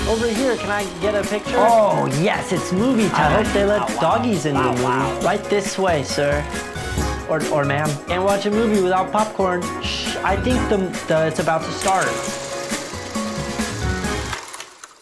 Over here, can I get a picture? Oh, yes, it's movie time. I hope they let doggies in the movie. Right this way, sir. Or ma'am. Can't watch a movie without popcorn. Shh, I think it's about to start.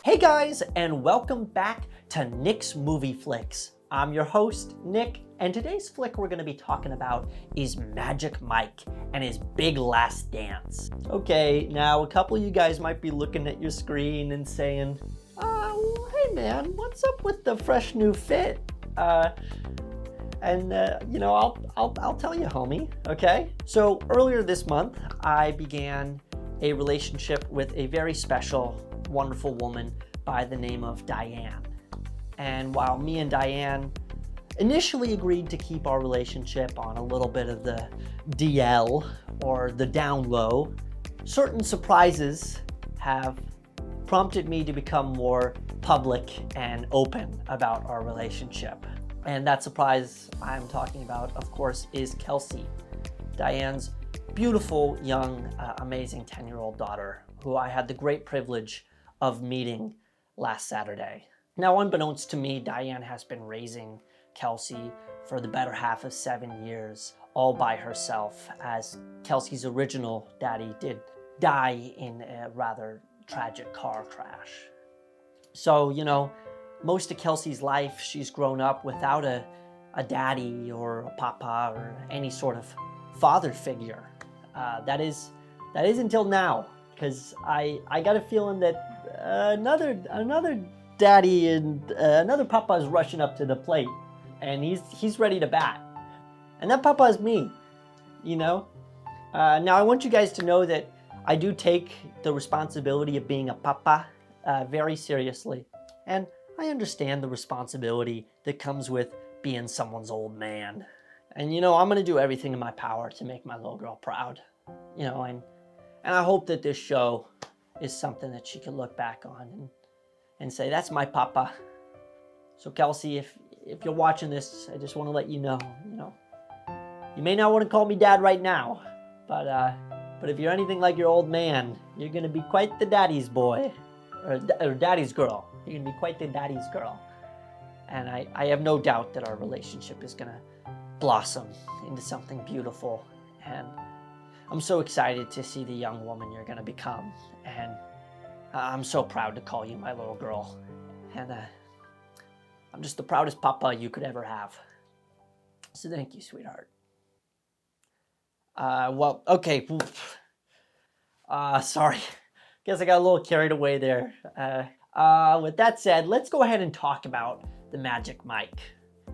Hey guys, and welcome back to Nick's Movie Flicks. I'm your host, Nick, and today's flick we're gonna be talking about is Magic Mike and his big last dance. Okay, now a couple of you guys might be looking at your screen and saying, hey man, what's up with the fresh new fit? I'll tell you, homie, okay? So earlier this month, I began a relationship with a very special, wonderful woman by the name of Diane. And while me and Diane initially agreed to keep our relationship on a little bit of the DL or the down low, certain surprises have prompted me to become more public and open about our relationship. And that surprise I'm talking about, of course, is Kelsey, Diane's beautiful, young, amazing 10-year-old daughter, who I had the great privilege of meeting last Saturday. Now, unbeknownst to me, Diane has been raising Kelsey for the better half of 7 years, all by herself, as Kelsey's original daddy did die in a rather tragic car crash. So, most of Kelsey's life, she's grown up without a daddy or a papa or any sort of father figure. That is until now, because I got a feeling that another daddy and another papa is rushing up to the plate, and he's ready to bat. And that papa is me, Now I want you guys to know that I do take the responsibility of being a papa very seriously. And I understand the responsibility that comes with being someone's old man. And I'm gonna do everything in my power to make my little girl proud. And I hope that this show is something that she can look back on and say, that's my papa. So Kelsey, if you're watching this, I just want to let you know, you may not want to call me dad right now, but if you're anything like your old man, you're gonna be quite the daddy's boy, or daddy's girl. You're gonna be quite the daddy's girl. And I have no doubt that our relationship is gonna blossom into something beautiful. And I'm so excited to see the young woman you're gonna become. And I'm so proud to call you my little girl. And I'm just the proudest papa you could ever have. So thank you, sweetheart. Okay. Sorry. Guess I got a little carried away there. With that said, let's go ahead and talk about the Magic Mike.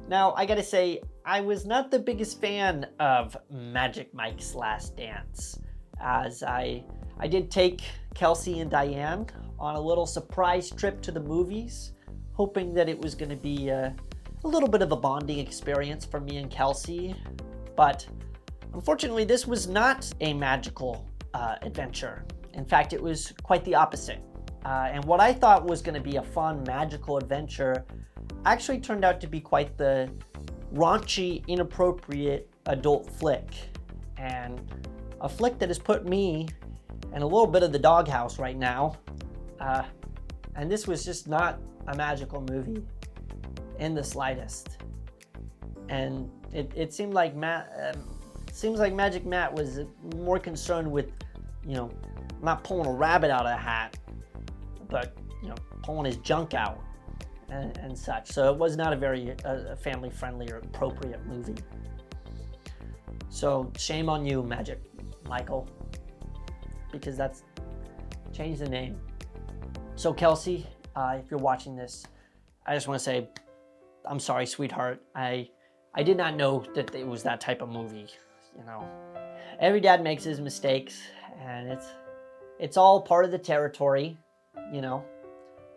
Now, I gotta say, I was not the biggest fan of Magic Mike's Last Dance, as I did take Kelsey and Diane on a little surprise trip to the movies, hoping that it was gonna be a little bit of a bonding experience for me and Kelsey. But unfortunately, this was not a magical adventure. In fact, it was quite the opposite. And what I thought was gonna be a fun, magical adventure actually turned out to be quite the raunchy, inappropriate adult flick. And a flick that has put me in a little bit of the doghouse right now. And this was just not a magical movie in the slightest. And it seemed like Magic Matt was more concerned with, not pulling a rabbit out of a hat, but, pulling his junk out and such. So it was not a very family-friendly or appropriate movie. So shame on you, Magic Michael, because that's, change the name. So Kelsey, if you're watching this, I just want to say, I'm sorry, sweetheart. I did not know that it was that type of movie, Every dad makes his mistakes, and it's all part of the territory,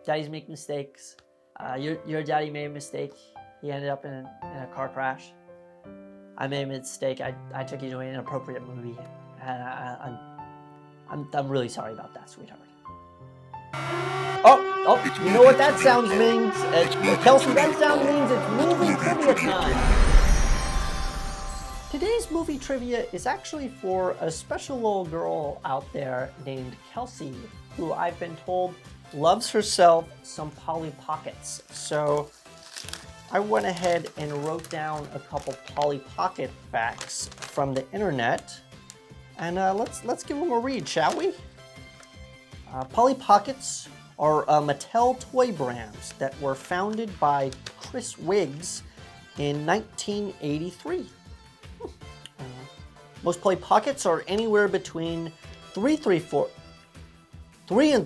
Daddies make mistakes. Your daddy made a mistake. He ended up in a car crash. I made a mistake. I took you to an inappropriate movie. And I'm really sorry about that, sweetheart. Oh, you know what that sounds means? Kelsey, that sound means it's movie trivia time. Today's movie trivia is actually for a special little girl out there named Kelsey, who I've been told loves herself some Polly Pockets. So I went ahead and wrote down a couple Polly Pocket facts from the internet. And let's give them a read, shall we? Polly Pockets are Mattel toy brands that were founded by Chris Wiggs in 1983. Most Polly Pockets are anywhere between 3 and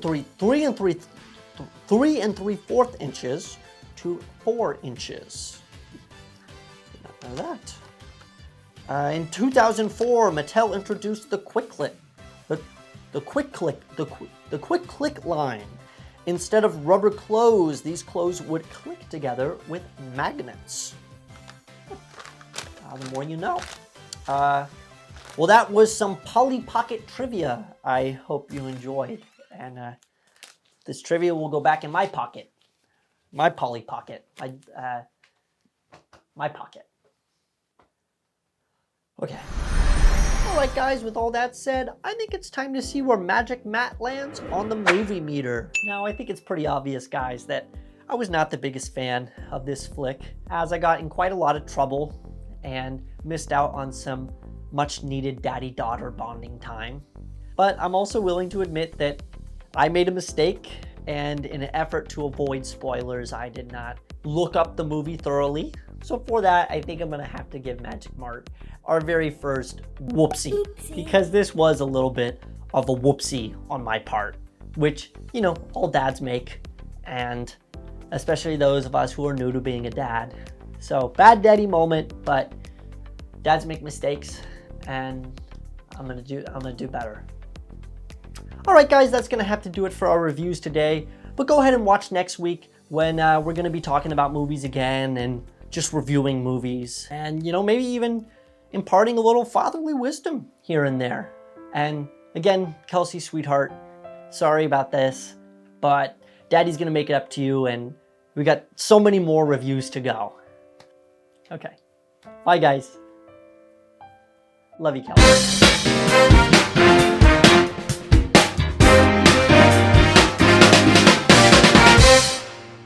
3/4 inches to 4 inches. Did not know that. In 2004, Mattel introduced the Quick Click line. Instead of rubber clothes, these clothes would click together with magnets. The more you know. Well, that was some Polly Pocket trivia. I hope you enjoyed. And this trivia will go back in my pocket. My Polly Pocket. My pocket. Okay. Alright guys, with all that said, I think it's time to see where Magic Matt lands on the movie meter. Now, I think it's pretty obvious, guys, that I was not the biggest fan of this flick, as I got in quite a lot of trouble and missed out on some much needed daddy-daughter bonding time. But I'm also willing to admit that I made a mistake, and in an effort to avoid spoilers, I did not look up the movie thoroughly. So for that, I think I'm gonna have to give Magic Mart our very first whoopsie, because this was a little bit of a whoopsie on my part, which, you know, all dads make, and especially those of us who are new to being a dad. So bad daddy moment, but dads make mistakes, and I'm gonna do better. All right, guys, that's gonna have to do it for our reviews today. But go ahead and watch next week when we're gonna be talking about movies again and just reviewing movies, and you know, maybe even imparting a little fatherly wisdom here and there. And again, Kelsey, sweetheart, sorry about this, but Daddy's gonna make it up to you, and we got so many more reviews to go. Okay, bye guys. Love you, Kelsey.